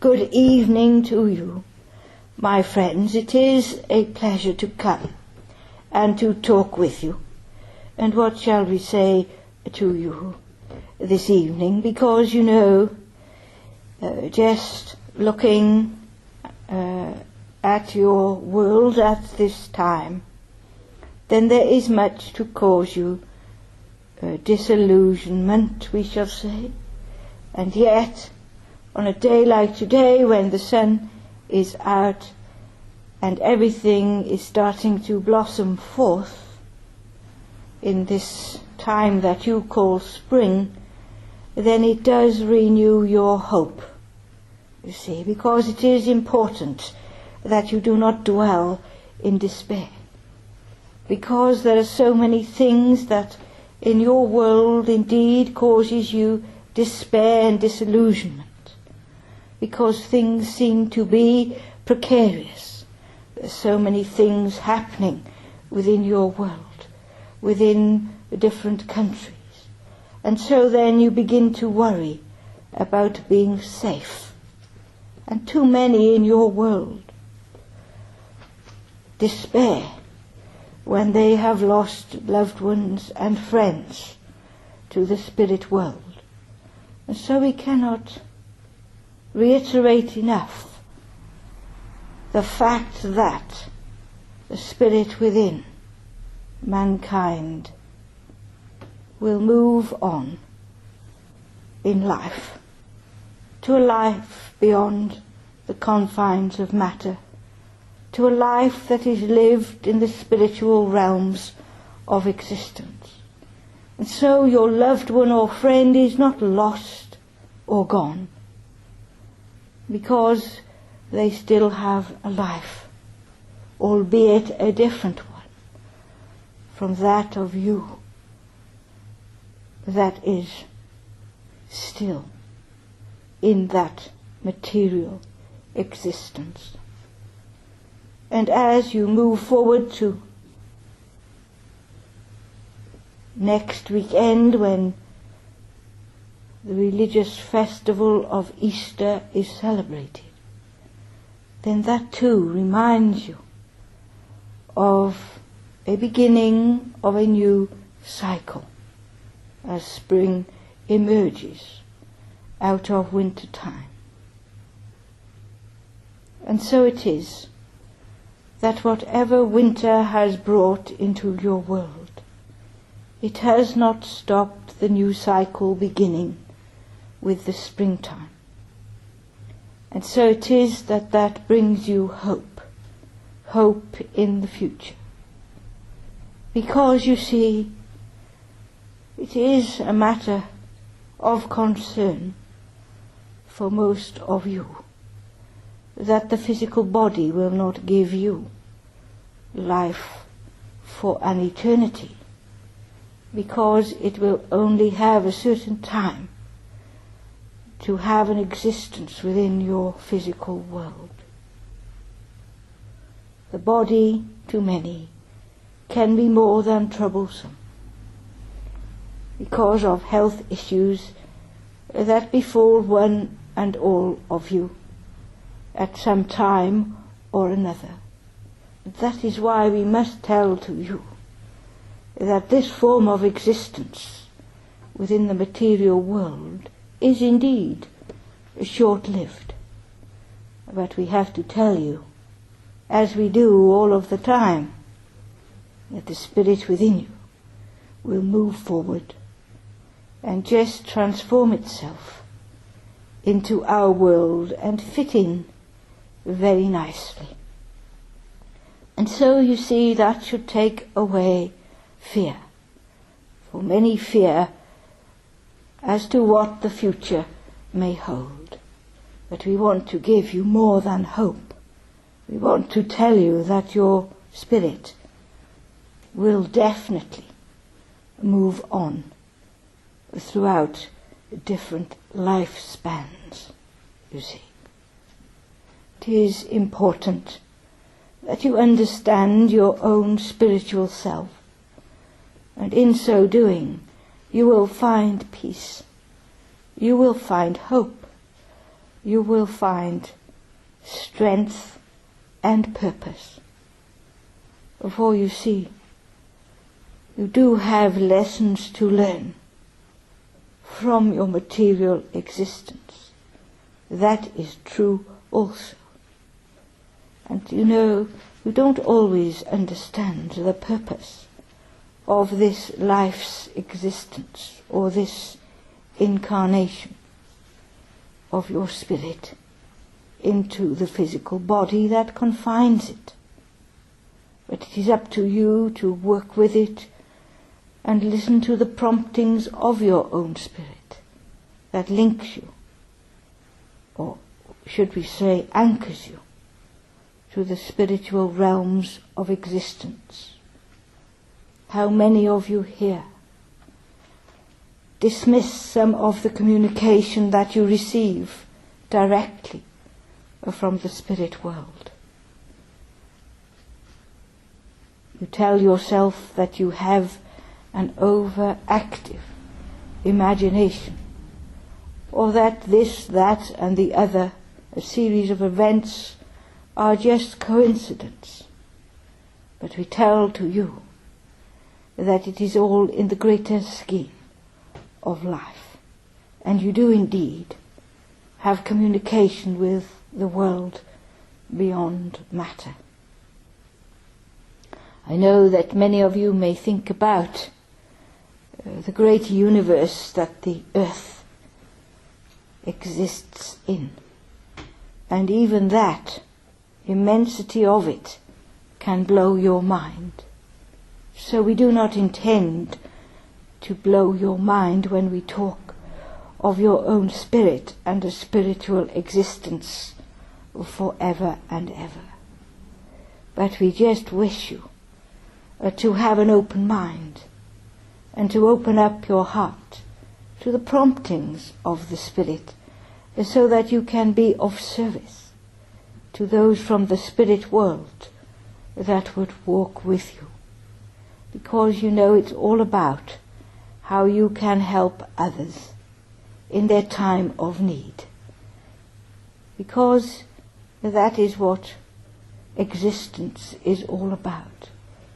Good evening to you, my friends. It is a pleasure to come and to talk with you. And what shall we say to you this evening? Because, you know, just looking at your world at this time, then there is much to cause you disillusionment, we shall say. And yet, on a day like today, when the sun is out and everything is starting to blossom forth in this time that you call spring, then it does renew your hope, you see, because it is important that you do not dwell in despair, because there are so many things that in your world indeed causes you despair and disillusionment, because things seem to be precarious. There's so many things happening within your world, within the different countries. And so then you begin to worry about being safe. And too many in your world despair when they have lost loved ones and friends to the spirit world. And so we cannot reiterate enough the fact that the spirit within mankind will move on in life to a life beyond the confines of matter, to a life that is lived in the spiritual realms of existence. And so your loved one or friend is not lost or gone, because they still have a life, albeit a different one from that of you, that is still in that material existence. And as you move forward to next weekend, when the religious festival of Easter is celebrated, then that too reminds you of a beginning of a new cycle as spring emerges out of winter time. And so it is that whatever winter has brought into your world, it has not stopped the new cycle beginning with the springtime. And so it is that brings you hope in the future. Because, you see, it is a matter of concern for most of you that the physical body will not give you life for an eternity, because it will only have a certain time to have an existence within your physical world. The body, to many, can be more than troublesome because of health issues that befall one and all of you at some time or another. That is why we must tell to you that this form of existence within the material world is indeed short-lived. But we have to tell you, as we do all of the time, that the spirit within you will move forward and just transform itself into our world and fit in very nicely. And so you see, that should take away fear. For many fear as to what the future may hold. But we want to give you more than hope. We want to tell you that your spirit will definitely move on throughout different lifespans, you see. It is important that you understand your own spiritual self, and in so doing you will find peace, you will find hope, you will find strength and purpose. For you see, you do have lessons to learn from your material existence. That is true also. And you don't always understand the purpose of this life's existence or this incarnation of your spirit into the physical body that confines it. But it is up to you to work with it and listen to the promptings of your own spirit that links you, or should we say anchors you, to the spiritual realms of existence. How many of you here dismiss some of the communication that you receive directly from the spirit world? You tell yourself that you have an overactive imagination, or that this, that, and the other, a series of events, are just coincidence. But we tell to you that it is all in the greater scheme of life, and you do indeed have communication with the world beyond matter. I know that many of you may think about the great universe that the earth exists in, and even that immensity of it can blow your mind. So we do not intend to blow your mind when we talk of your own spirit and a spiritual existence forever and ever. But we just wish you to have an open mind and to open up your heart to the promptings of the Spirit, so that you can be of service to those from the spirit world that would walk with you. Because it's all about how you can help others in their time of need. Because that is what existence is all about.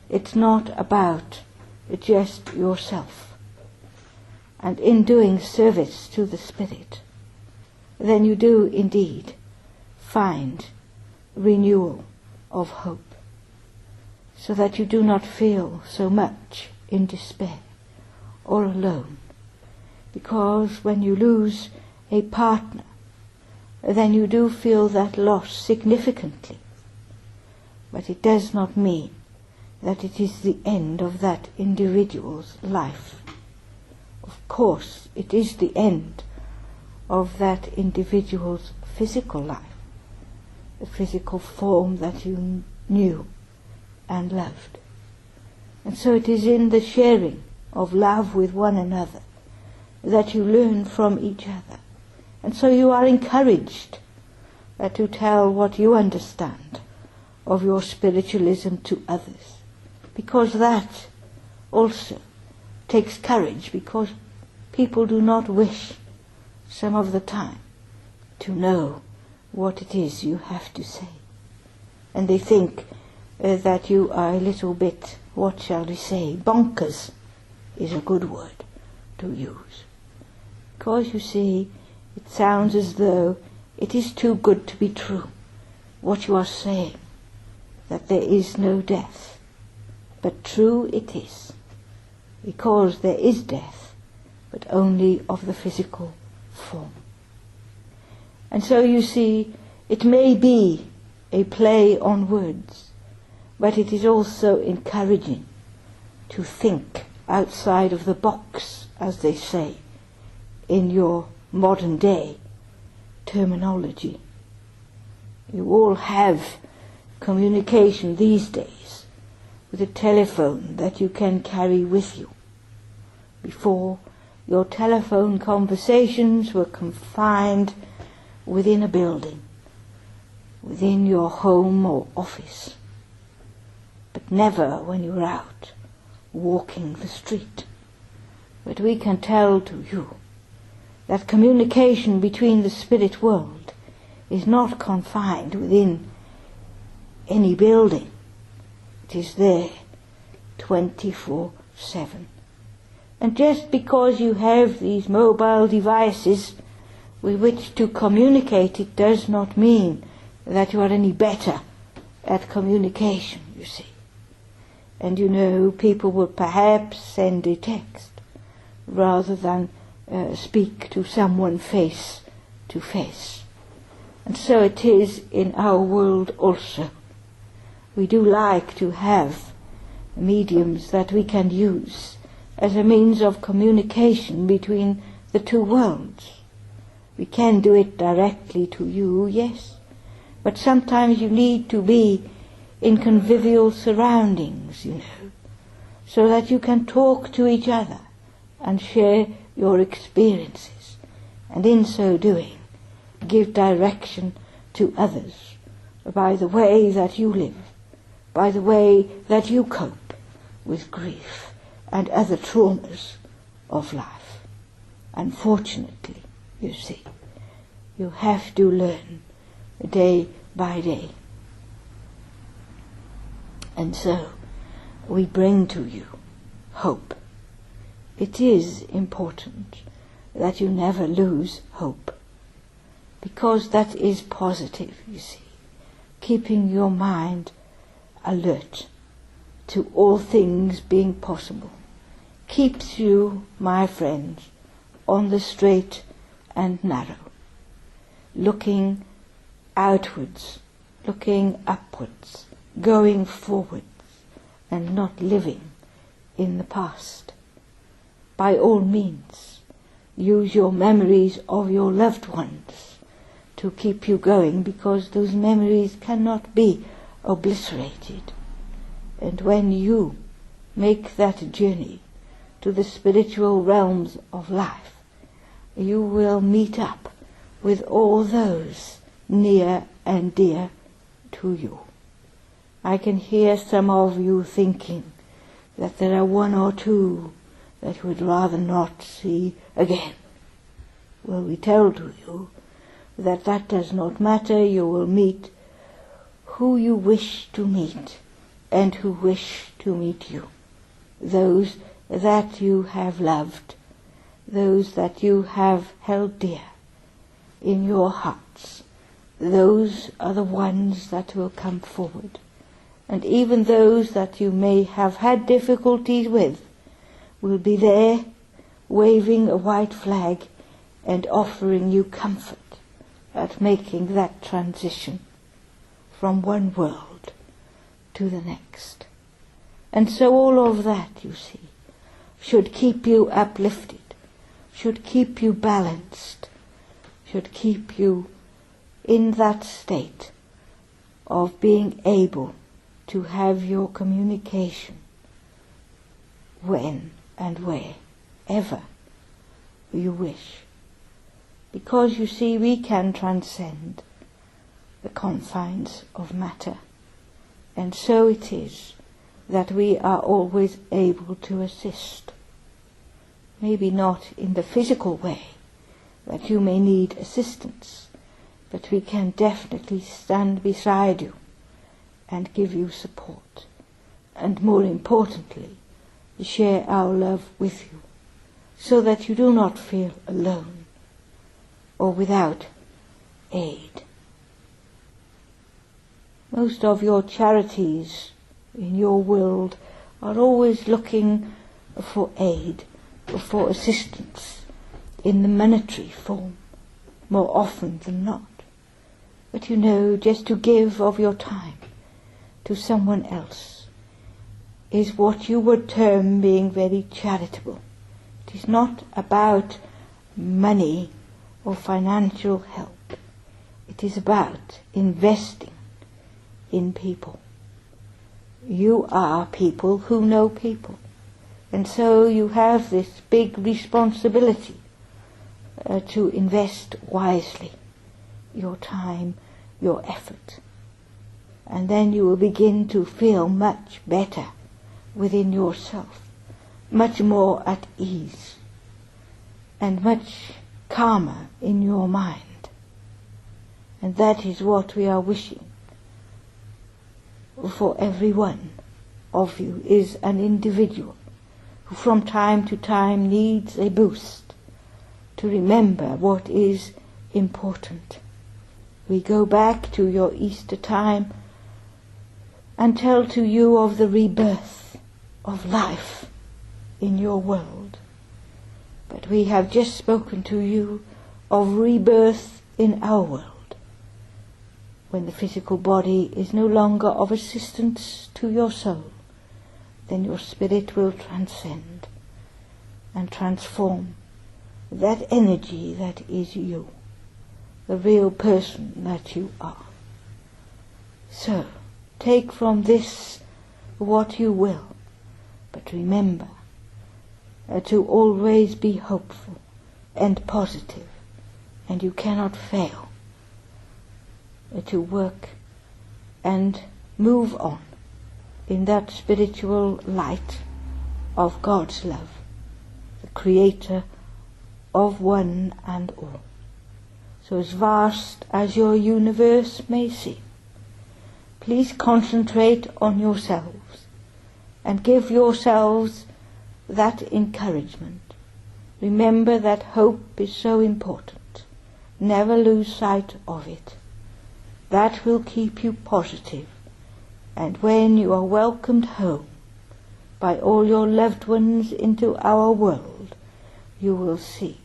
It's not about just yourself. And in doing service to the Spirit, then you do indeed find renewal of hope, so that you do not feel so much in despair or alone. Because when you lose a partner, then you do feel that loss significantly. But it does not mean that it is the end of that individual's life. Of course, it is the end of that individual's physical life, the physical form that you knew and loved. And so it is in the sharing of love with one another that you learn from each other. And so you are encouraged to tell what you understand of your spiritualism to others, because that also takes courage, because people do not wish some of the time to know what it is you have to say. And they think that you are a little bit, what shall we say, bonkers is a good word to use. Because you see, it sounds as though it is too good to be true, what you are saying, that there is no death. But true it is, because there is death, but only of the physical form. And so you see, it may be a play on words, but it is also encouraging to think outside of the box, as they say, in your modern day terminology. You all have communication these days with a telephone that you can carry with you. Before, your telephone conversations were confined within a building, within your home or office, but never when you're out walking the street. But we can tell to you that communication between the spirit world is not confined within any building. It is there 24/7. And just because you have these mobile devices with which to communicate, it does not mean that you are any better at communication, you see. And you know, people will perhaps send a text rather than speak to someone face to face. And so it is in our world also. We do like to have mediums that we can use as a means of communication between the two worlds. We can do it directly to you, yes, but sometimes you need to be in convivial surroundings, you know, so that you can talk to each other and share your experiences, and in so doing give direction to others by the way that you live, by the way that you cope with grief and other traumas of life. Unfortunately, you see, you have to learn day by day. And so we bring to you hope. It is important that you never lose hope, because that is positive, you see, keeping your mind alert to all things being possible, keeps you, my friends, on the straight and narrow, looking outwards, looking upwards, going forwards, and not living in the past. By all means, use your memories of your loved ones to keep you going, because those memories cannot be obliterated. And when you make that journey to the spiritual realms of life, you will meet up with all those near and dear to you. I can hear some of you thinking that there are one or two that you would rather not see again. Well, we tell to you that that does not matter. You will meet who you wish to meet and who wish to meet you. Those that you have loved, those that you have held dear in your hearts, those are the ones that will come forward. And even those that you may have had difficulties with will be there waving a white flag and offering you comfort at making that transition from one world to the next. And so all of that, you see, should keep you uplifted, should keep you balanced, should keep you in that state of being able to have your communication when and wherever you wish. Because, you see, we can transcend the confines of matter, and so it is that we are always able to assist. Maybe not in the physical way that you may need assistance, but we can definitely stand beside you and give you support, and more importantly, share our love with you, so that you do not feel alone or without aid. Most of your charities in your world are always looking for aid, for assistance in the monetary form, more often than not. But you know, just to give of your time to someone else is what you would term being very charitable. It is not about money or financial help. It is about investing in people. You are people who know people, and so you have this big responsibility to invest wisely your time, your effort, and then you will begin to feel much better within yourself, much more at ease, and much calmer in your mind. And that is what we are wishing for every one of you, is an individual who from time to time needs a boost to remember what is important. We go back to your Easter time and tell to you of the rebirth of life in your world. But we have just spoken to you of rebirth in our world, when the physical body is no longer of assistance to your soul. Then your spirit will transcend and transform that energy that is you, the real person that you are. So, take from this what you will, but remember to always be hopeful and positive, and you cannot fail to work and move on in that spiritual light of God's love, the creator of one and all. So as vast as your universe may seem, please concentrate on yourselves and give yourselves that encouragement. Remember that hope is so important. Never lose sight of it. That will keep you positive. And when you are welcomed home by all your loved ones into our world, you will see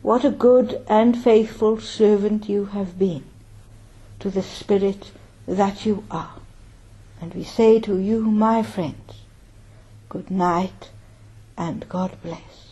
what a good and faithful servant you have been to the Spirit that you are. And we say to you, my friends, good night and God bless.